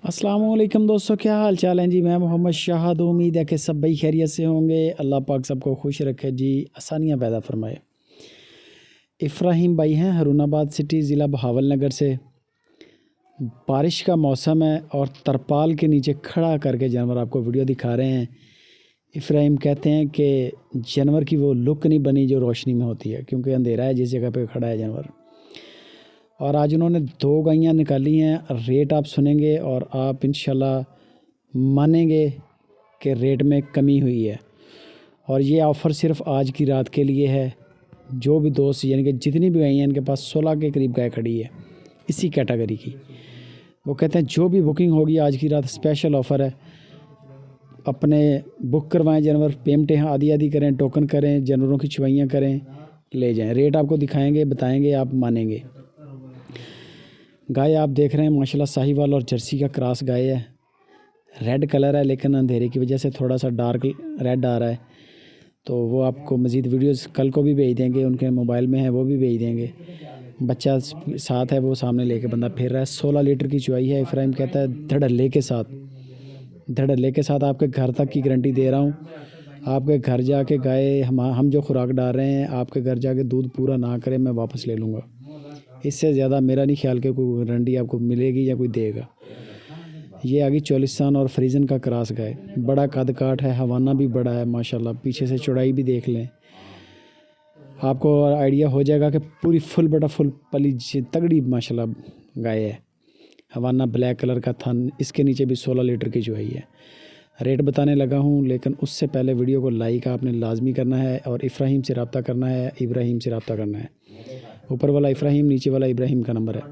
अस्सलाम वालेकुम दोस्तों, क्या हाल चाल हैं जी। मैं मोहम्मद शाहद, उम्मीद है कि सब भाई खैरियत से होंगे। अल्लाह पाक सबको खुश रखे जी, आसानियाँ पैदा फरमाए। इब्राहिम भाई हैं हरूनाबाद सिटी, ज़िला बहावलनगर से। बारिश का मौसम है और तरपाल के नीचे खड़ा करके जानवर आपको वीडियो दिखा रहे हैं। इब्राहिम कहते हैं कि जानवर की वो लुक नहीं बनी जो रोशनी में होती है, क्योंकि अंधेरा है जिस जगह पे खड़ा है जानवर। और आज उन्होंने 2 गायें निकाली हैं। रेट आप सुनेंगे और आप इंशाल्लाह मानेंगे कि रेट में कमी हुई है। और ये ऑफ़र सिर्फ आज की रात के लिए है। जो भी दोस्त यानी कि जितनी भी गायें हैं, इनके पास 16 के करीब गाय खड़ी है इसी कैटेगरी की। वो कहते हैं जो भी बुकिंग होगी आज की रात स्पेशल ऑफ़र है। अपने बुक करवाएं जानवर, पेमेंटें आधी आधी करें, टोकन करें, जानवरों की चुवाइयाँ करें, ले जाएं। रेट आपको दिखाएंगे, बताएंगे, आप मानेंगे। गाय आप देख रहे हैं माशाल्लाह साहिवाल और जर्सी का क्रॉस गाय है। रेड कलर है, लेकिन अंधेरे की वजह से थोड़ा सा डार्क रेड आ रहा है। तो वो आपको मज़ीद वीडियोस कल को भी भेज देंगे, उनके मोबाइल में है वो भी भेज देंगे। बच्चा साथ है, वो सामने लेके बंदा फिर रहा है। 16 लीटर की चुवाई है। इब्राहिम कहता है धड़ल्ले के साथ आपके घर तक की गारंटी दे रहा हूँ। आपके घर जाके गाय हम जो खुराक डाल रहे हैं, आपके घर जाके दूध पूरा ना करें, मैं वापस ले लूँगा। इससे ज़्यादा मेरा नहीं ख्याल कि कोई गारंटी आपको मिलेगी या कोई देगा। ये आगे चोलिस्तान और फ्रीजन का क्रॉस गाय, बड़ा कद काठ है, हवाना भी बड़ा है माशाल्लाह। पीछे से चौड़ाई भी देख लें, आपको आइडिया हो जाएगा कि पूरी फुल पली तगड़ी माशाल्लाह गाय है। हवाना ब्लैक कलर का थन, इसके नीचे भी 16 लीटर की चुवाई है। रेट बताने लगा हूँ, लेकिन उससे पहले वीडियो को लाइक आपने लाजमी करना है और इब्राहिम से रब्ता करना है। ऊपर वाला इब्राहिम, नीचे वाला इब्राहिम का नंबर है।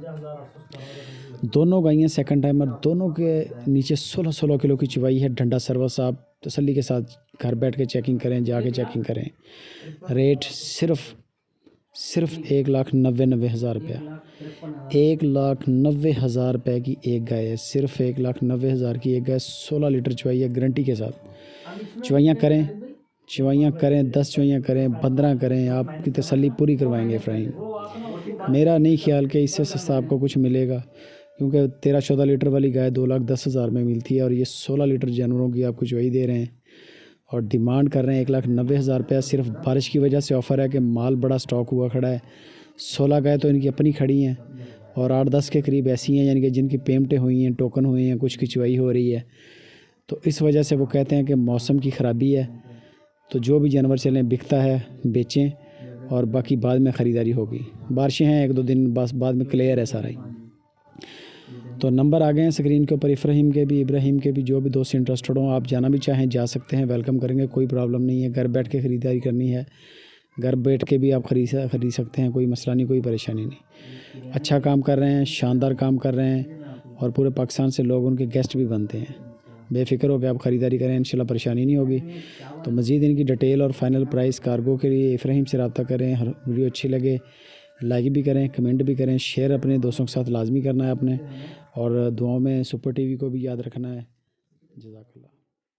दोनों गायें सेकंड टाइमर, दोनों के नीचे 16 किलो की चुवाई है। डंडा सर्विस, आप तसल्ली के साथ घर बैठ के चेकिंग करें, जाके चेकिंग करें। रेट सिर्फ 1,90,000 रुपया। 1,90,000 रुपये की एक गाय है, सिर्फ 1,90,000 की एक गाय। 16 लीटर चुवाई है गारंटी के साथ। चुवाइयाँ करें 10 चुवाइयाँ करें, 15 करें, आपकी तसल्ली पूरी करवाएंगे इब्राहिम। मेरा नहीं ख्याल कि इससे सस्ता आपको कुछ मिलेगा, क्योंकि 13-14 लीटर वाली गाय 2,10,000 में मिलती है और ये 16 लीटर जानवरों की आपको चुवाई दे रहे हैं और डिमांड कर रहे हैं 1,90,000 रुपया। सिर्फ बारिश की वजह से ऑफ़र है कि माल बड़ा स्टॉक हुआ खड़ा है। 16 गाय तो इनकी अपनी खड़ी हैं और 8-10 के करीब ऐसी हैं यानी कि जिनकी पेमेंटें हुई हैं, टोकन हुए हैं, कुछ की चुवाई हो रही है। तो इस वजह से वो कहते हैं कि मौसम की ख़राबी है, तो जो भी जानवर चलें बिकता है बेचें और बाकी बाद में ख़रीदारी होगी। बारिशें हैं 1-2 दिन, बस बाद में क्लियर है सारा ही। तो नंबर आ गए हैं स्क्रीन के ऊपर, इब्राहिम के भी। जो भी दोस्त इंटरेस्टेड हों, आप जाना भी चाहें जा सकते हैं, वेलकम करेंगे, कोई प्रॉब्लम नहीं है। घर बैठ के ख़रीदारी करनी है, घर बैठ के भी आप खरीद सकते हैं, कोई मसला नहीं, कोई परेशानी नहीं। अच्छा काम कर रहे हैं, शानदार काम कर रहे हैं और पूरे पाकिस्तान से लोग उनके गेस्ट भी बनते हैं। बेफ़िक्र हो के आप ख़रीदारी करें, इंशाल्लाह परेशानी नहीं होगी। तो मज़ीद इनकी डिटेल और फाइनल प्राइस कार्गो के लिए इब्राहिम से रब्ता करें। हर वीडियो अच्छी लगे लाइक भी करें, कमेंट भी करें, शेयर अपने दोस्तों के साथ लाजमी करना है अपने, और दुआओं में सुपर टीवी को भी याद रखना है। जज़ाकल्लाह।